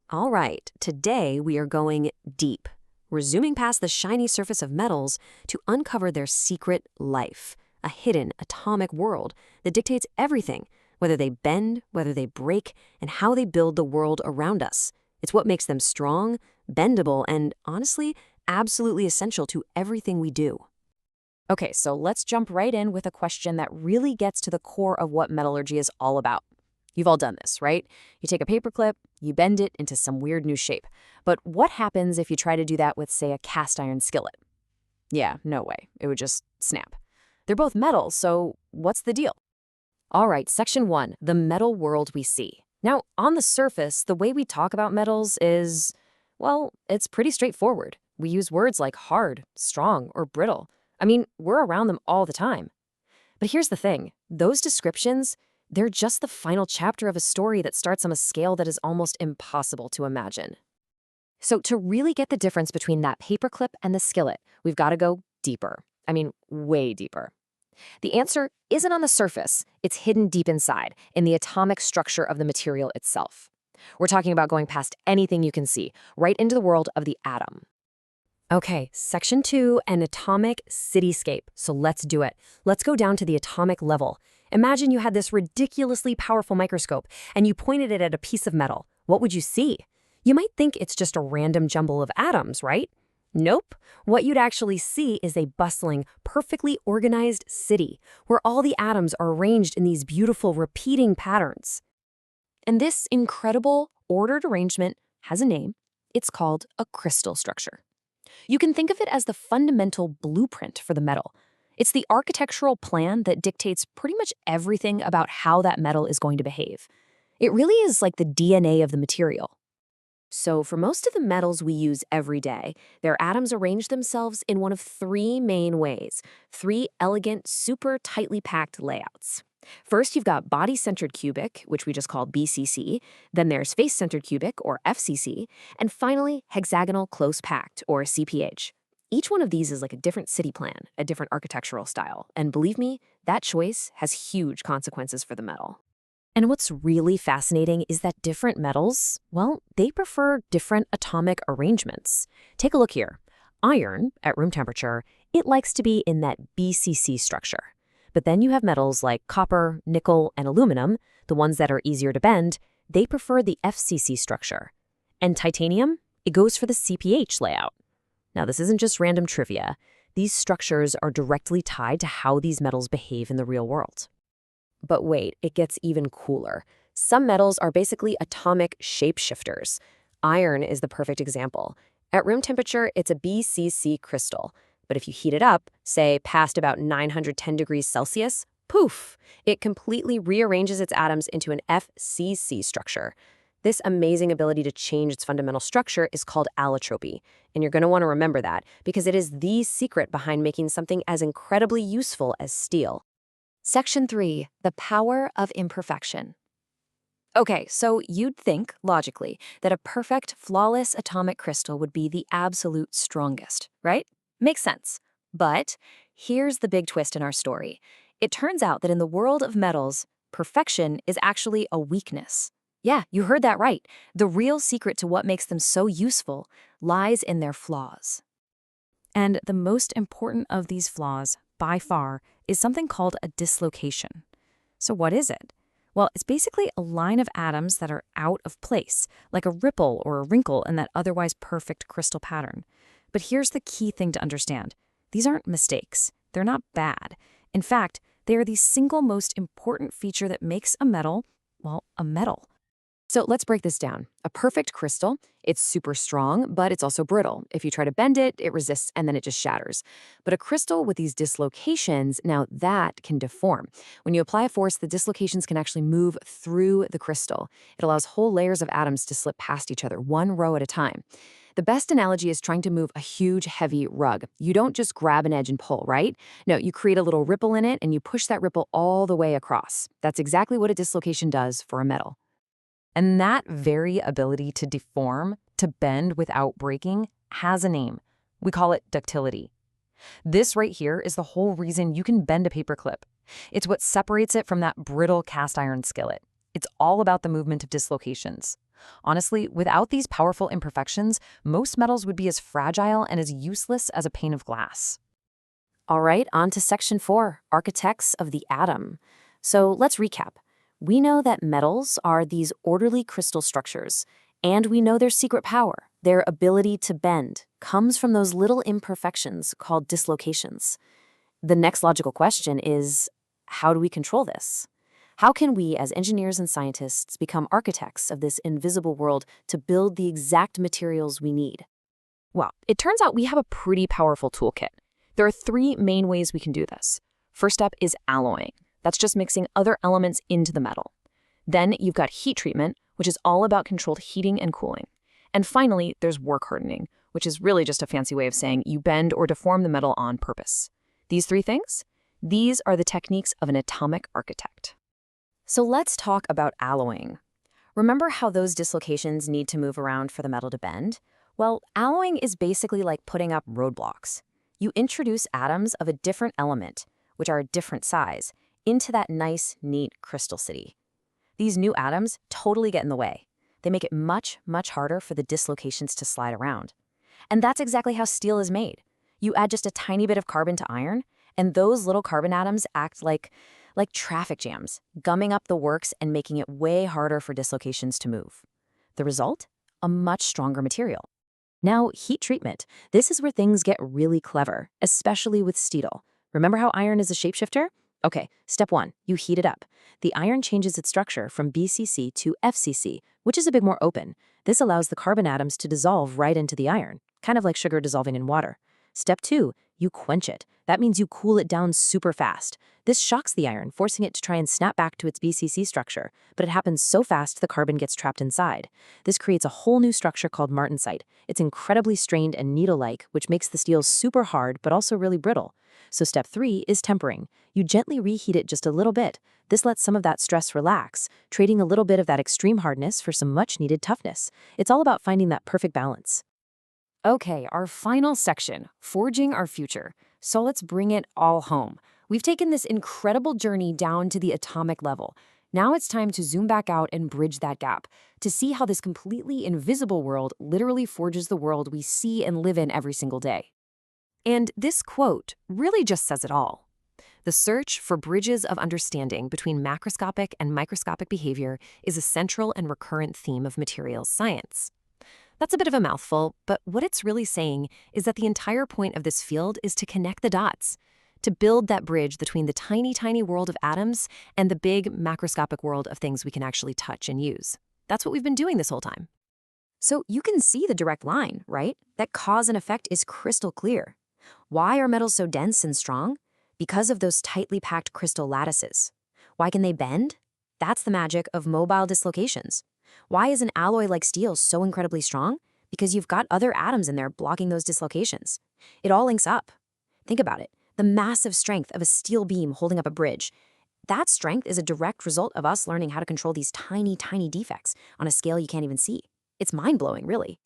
All right, today we are going deep. We're zooming past the shiny surface of metals to uncover their secret life, a hidden atomic world that dictates everything, whether they bend, whether they break, and how they build the world around us. It's what makes them strong, bendable, and honestly, absolutely essential to everything we do. Okay, so let's jump right in with a question that really gets to the core of what metallurgy is all about. You've all done this, right? You take a paperclip, you bend it into some weird new shape. But what happens if you try to do that with, say, a cast iron skillet? Yeah, no way. It would just snap. They're both metal, so what's the deal? All right, section 1, the metal world we see. Now, on the surface, the way we talk about metals is, well, it's pretty straightforward. We use words like hard, strong, or brittle. I mean, we're around them all the time. But here's the thing. Those descriptions, they're just the final chapter of a story that starts on a scale that is almost impossible to imagine. So to really get the difference between that paperclip and the skillet, we've got to go deeper. I mean, way deeper. The answer isn't on the surface. It's hidden deep inside, in the atomic structure of the material itself. We're talking about going past anything you can see, right into the world of the atom. Okay, section 2, an atomic cityscape. So let's do it. Let's go down to the atomic level. Imagine you had this ridiculously powerful microscope and you pointed it at a piece of metal. What would you see? You might think it's just a random jumble of atoms, right? Nope. What you'd actually see is a bustling, perfectly organized city where all the atoms are arranged in these beautiful repeating patterns. And this incredible, ordered arrangement has a name. It's called a crystal structure. You can think of it as the fundamental blueprint for the metal. It's the architectural plan that dictates pretty much everything about how that metal is going to behave. It really is like the DNA of the material. So for most of the metals we use every day, their atoms arrange themselves in one of three main ways, three elegant, super tightly packed layouts. First, you've got body-centered cubic, which we just call BCC, then there's face-centered cubic, or FCC, and finally, hexagonal close-packed, or CPH. Each one of these is like a different city plan, a different architectural style, and believe me, that choice has huge consequences for the metal. And what's really fascinating is that different metals, well, they prefer different atomic arrangements. Take a look here. Iron, at room temperature, it likes to be in that BCC structure. But then you have metals like copper, nickel, and aluminum, the ones that are easier to bend, they prefer the FCC structure. And titanium, it goes for the CPH layout. Now, this isn't just random trivia. These structures are directly tied to how these metals behave in the real world. But wait, it gets even cooler. Some metals are basically atomic shapeshifters. Iron is the perfect example. At room temperature, it's a BCC crystal. But if you heat it up, say past about 910 degrees Celsius, poof, it completely rearranges its atoms into an FCC structure. This amazing ability to change its fundamental structure is called allotropy, and you're going to want to remember that because it is the secret behind making something as incredibly useful as steel. Section 3, the power of imperfection. Okay, so you'd think, logically, that a perfect, flawless atomic crystal would be the absolute strongest, right? Makes sense. But here's the big twist in our story. It turns out that in the world of metals, perfection is actually a weakness. Yeah, you heard that right. The real secret to what makes them so useful lies in their flaws. And the most important of these flaws, by far, is something called a dislocation. So what is it? Well, it's basically a line of atoms that are out of place, like a ripple or a wrinkle in that otherwise perfect crystal pattern. But here's the key thing to understand. These aren't mistakes. They're not bad. In fact, they are the single most important feature that makes a metal, well, a metal. So let's break this down. A perfect crystal, it's super strong, but it's also brittle. If you try to bend it, it resists and then it just shatters. But a crystal with these dislocations, now that can deform. When you apply a force, the dislocations can actually move through the crystal. It allows whole layers of atoms to slip past each other, one row at a time. The best analogy is trying to move a huge, heavy rug. You don't just grab an edge and pull, right? No, you create a little ripple in it and you push that ripple all the way across. That's exactly what a dislocation does for a metal. And that very ability to deform, to bend without breaking, has a name. We call it ductility. This right here is the whole reason you can bend a paperclip. It's what separates it from that brittle cast iron skillet. It's all about the movement of dislocations. Honestly, without these powerful imperfections, most metals would be as fragile and as useless as a pane of glass. All right, on to section 4, architects of the atom. So let's recap. We know that metals are these orderly crystal structures, and we know their secret power, their ability to bend, comes from those little imperfections called dislocations. The next logical question is, how do we control this? How can we, as engineers and scientists, become architects of this invisible world to build the exact materials we need? Well, it turns out we have a pretty powerful toolkit. There are 3 main ways we can do this. First up is alloying. That's just mixing other elements into the metal. Then you've got heat treatment, which is all about controlled heating and cooling. And finally, there's work hardening, which is really just a fancy way of saying you bend or deform the metal on purpose. These 3 things? These are the techniques of an atomic architect. So let's talk about alloying. Remember how those dislocations need to move around for the metal to bend? Well, alloying is basically like putting up roadblocks. You introduce atoms of a different element, which are a different size, into that nice, neat crystal city. These new atoms totally get in the way. They make it much, much harder for the dislocations to slide around. And that's exactly how steel is made. You add just a tiny bit of carbon to iron, and those little carbon atoms act like traffic jams, gumming up the works and making it way harder for dislocations to move. The result? A much stronger material. Now, heat treatment. This is where things get really clever, especially with steel. Remember how iron is a shapeshifter? Okay, step 1, you heat it up. The iron changes its structure from BCC to FCC, which is a bit more open. This allows the carbon atoms to dissolve right into the iron, kind of like sugar dissolving in water. Step 2, you quench it. That means you cool it down super fast. This shocks the iron, forcing it to try and snap back to its BCC structure, but it happens so fast the carbon gets trapped inside. This creates a whole new structure called martensite. It's incredibly strained and needle-like, which makes the steel super hard but also really brittle. So step 3 is tempering. You gently reheat it just a little bit. This lets some of that stress relax, trading a little bit of that extreme hardness for some much-needed toughness. It's all about finding that perfect balance. Okay, our final section, forging our future. So let's bring it all home. We've taken this incredible journey down to the atomic level. Now it's time to zoom back out and bridge that gap, to see how this completely invisible world literally forges the world we see and live in every single day. And this quote really just says it all. The search for bridges of understanding between macroscopic and microscopic behavior is a central and recurrent theme of materials science. That's a bit of a mouthful, but what it's really saying is that the entire point of this field is to connect the dots, to build that bridge between the tiny, tiny world of atoms and the big macroscopic world of things we can actually touch and use. That's what we've been doing this whole time. So you can see the direct line, right? That cause and effect is crystal clear. Why are metals so dense and strong? Because of those tightly packed crystal lattices. Why can they bend? That's the magic of mobile dislocations. Why is an alloy like steel so incredibly strong? Because you've got other atoms in there blocking those dislocations. It all links up. Think about it. The massive strength of a steel beam holding up a bridge. That strength is a direct result of us learning how to control these tiny, tiny defects on a scale you can't even see. It's mind-blowing, really.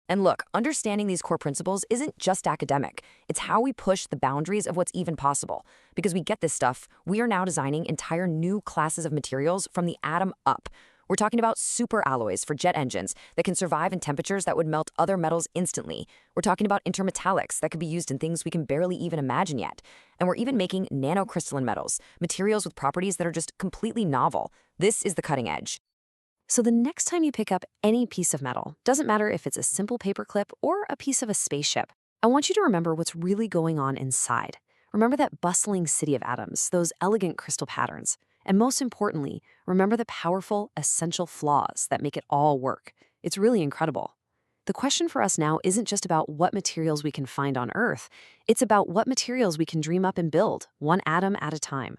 And look, understanding these core principles isn't just academic. It's how we push the boundaries of what's even possible. Because we get this stuff, we are now designing entire new classes of materials from the atom up. We're talking about super alloys for jet engines that can survive in temperatures that would melt other metals instantly. We're talking about intermetallics that could be used in things we can barely even imagine yet. And we're even making nanocrystalline metals, materials with properties that are just completely novel. This is the cutting edge. So the next time you pick up any piece of metal, doesn't matter if it's a simple paperclip or a piece of a spaceship, I want you to remember what's really going on inside. Remember that bustling city of atoms, those elegant crystal patterns. And most importantly, remember the powerful, essential flaws that make it all work. It's really incredible. The question for us now isn't just about what materials we can find on Earth. It's about what materials we can dream up and build, one atom at a time.